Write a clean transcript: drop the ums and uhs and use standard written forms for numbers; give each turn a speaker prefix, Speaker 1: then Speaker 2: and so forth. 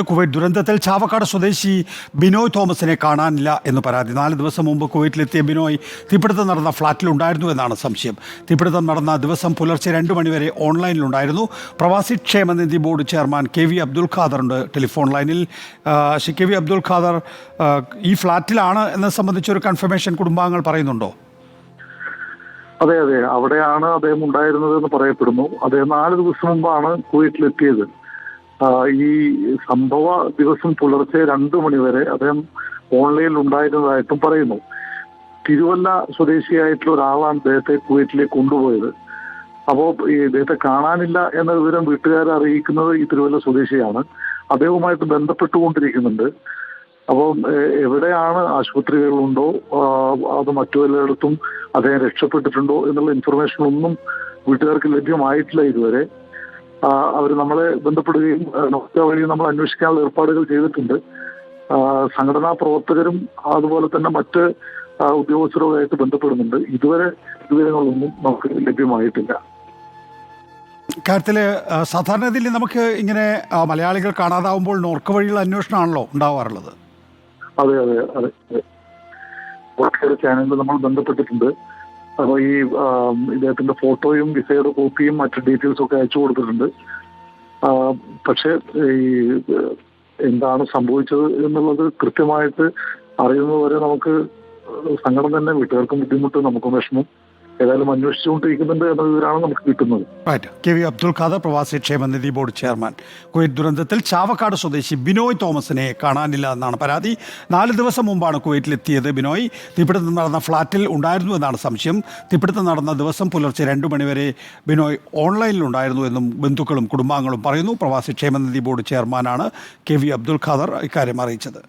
Speaker 1: Kuwait ദുരന്തത്തിൽ ചാവക്കാട് സ്വദേശി ബിനോയ് തോമസിനെ കാണാനില്ല എന്ന് പരാതി. 4 ദിവസം മുമ്പ് കുവൈറ്റിലെത്തിയ ബിനോയ് തീപിടുത്തം നടന്ന ഫ്ളാറ്റിലുണ്ടായിരുന്നു എന്നാണ് സംശയം. തീപിടുത്തം നടന്ന ദിവസം പുലർച്ചെ 2 മണിവരെ ഓൺലൈനിലുണ്ടായിരുന്നു. പ്രവാസി ക്ഷേമനിധി ബോർഡ് ചെയർമാൻ KV അബ്ദുൽ ഖാദറുണ്ട് ടെലിഫോൺ ലൈനിൽ. KV അബ്ദുൽ ഖാദർ, ഈ ഫ്ളാറ്റിലാണ് എന്നത് സംബന്ധിച്ചൊരു കൺഫർമേഷൻ കുടുംബാംഗങ്ങൾ പറയുന്നുണ്ടോ?
Speaker 2: അതെ, അവിടെയാണ് അദ്ദേഹം ഉണ്ടായിരുന്നത് എന്ന് പറയപ്പെടുന്നു. അദ്ദേഹം 4 ദിവസം മുമ്പാണ് കുവൈറ്റിലെത്തിയത്. ഈ സംഭവ ദിവസം പുലർച്ചെ 2 മണിവരെ അദ്ദേഹം ഓൺലൈനിൽ ഉണ്ടായിരുന്നതായിട്ടും പറയുന്നു. തിരുവല്ല സ്വദേശിയായിട്ടുള്ള ഒരാളാണ് അദ്ദേഹത്തെ കുവൈറ്റിലേക്ക് കൊണ്ടുപോയത്. അപ്പോൾ ഈ ഇദ്ദേഹത്തെ കാണാനില്ല എന്ന വിവരം വീട്ടുകാരെ അറിയിക്കുന്നത് ഈ തിരുവല്ല സ്വദേശിയാണ്. അദ്ദേഹവുമായിട്ട് ബന്ധപ്പെട്ടുകൊണ്ടിരിക്കുന്നുണ്ട്. അപ്പോൾ എവിടെയാണ്, ആശുപത്രികളിലുണ്ടോ, അത് മറ്റു വല്ലയിടത്തും അദ്ദേഹം രക്ഷപ്പെട്ടിട്ടുണ്ടോ എന്നുള്ള ഇൻഫർമേഷൻ ഒന്നും വീട്ടുകാർക്ക് ലഭ്യമായിട്ടില്ല ഇതുവരെ. അവർ നമ്മളെ ബന്ധപ്പെടുകയും വഴി നമ്മൾ അന്വേഷിക്കാനുള്ള ഏർപ്പാടുകൾ ചെയ്തിട്ടുണ്ട്. സംഘടനാ പ്രവർത്തകരും അതുപോലെ തന്നെ മറ്റ് ഉദ്യോഗസ്ഥരുമായിട്ട് ബന്ധപ്പെടുന്നുണ്ട്. ഇതുവരെ വിവരങ്ങളൊന്നും നമുക്ക് ലഭ്യമായിട്ടില്ല.
Speaker 1: കാര്യത്തിൽ സാധാരണഗതിയിൽ നമുക്ക് ഇങ്ങനെ മലയാളികൾ കാണാതാവുമ്പോൾ നോർക്ക വഴിയുള്ള അന്വേഷണമാണല്ലോ ഉണ്ടാവാറുള്ളത്.
Speaker 2: അതെ, ചാനലിൽ നമ്മൾ ബന്ധപ്പെട്ടിട്ടുണ്ട്. അപ്പോൾ ഈ ഇദ്ദേഹത്തിന്റെ ഫോട്ടോയും വിസയുടെ കോപ്പിയും മറ്റു ഡീറ്റെയിൽസും ഒക്കെ അയച്ചു കൊടുത്തിട്ടുണ്ട്. പക്ഷേ ഈ എന്താണ് സംഭവിച്ചത് എന്നുള്ളത് കൃത്യമായിട്ട് അറിയുന്നതുവരെ നമുക്ക് സങ്കടം തന്നെ, വീട്ടുകാർക്കും ബുദ്ധിമുട്ട്, നമുക്കും വിഷമം. ഏതായാലും അന്വേഷിച്ചുകൊണ്ടിരിക്കുന്നുണ്ട് എന്ന വിവരമാണ് നമുക്ക് കിട്ടുന്നത്.
Speaker 1: KV അബ്ദുൽ ഖാദർ, പ്രവാസി ക്ഷേമനിധി ബോർഡ് ചെയർമാൻ. കുവൈറ്റ് ദുരന്തത്തിൽ ചാവക്കാട് സ്വദേശി ബിനോയ് തോമസിനെ കാണാനില്ല എന്നാണ് പരാതി. 4 ദിവസം മുമ്പാണ് കുവൈറ്റിലെത്തിയത് ബിനോയ്. തീപിടുത്തം നടന്ന ഫ്ളാറ്റിൽ ഉണ്ടായിരുന്നു എന്നാണ് സംശയം. തീപിടുത്തം നടന്ന ദിവസം പുലർച്ചെ 2 മണിവരെ ബിനോയ് ഓൺലൈനിലുണ്ടായിരുന്നു എന്നും ബന്ധുക്കളും കുടുംബാംഗങ്ങളും പറയുന്നു. പ്രവാസി ക്ഷേമനിധി ബോർഡ് ചെയർമാനാണ് KV അബ്ദുൽ ഖാദർ ഇക്കാര്യം അറിയിച്ചത്.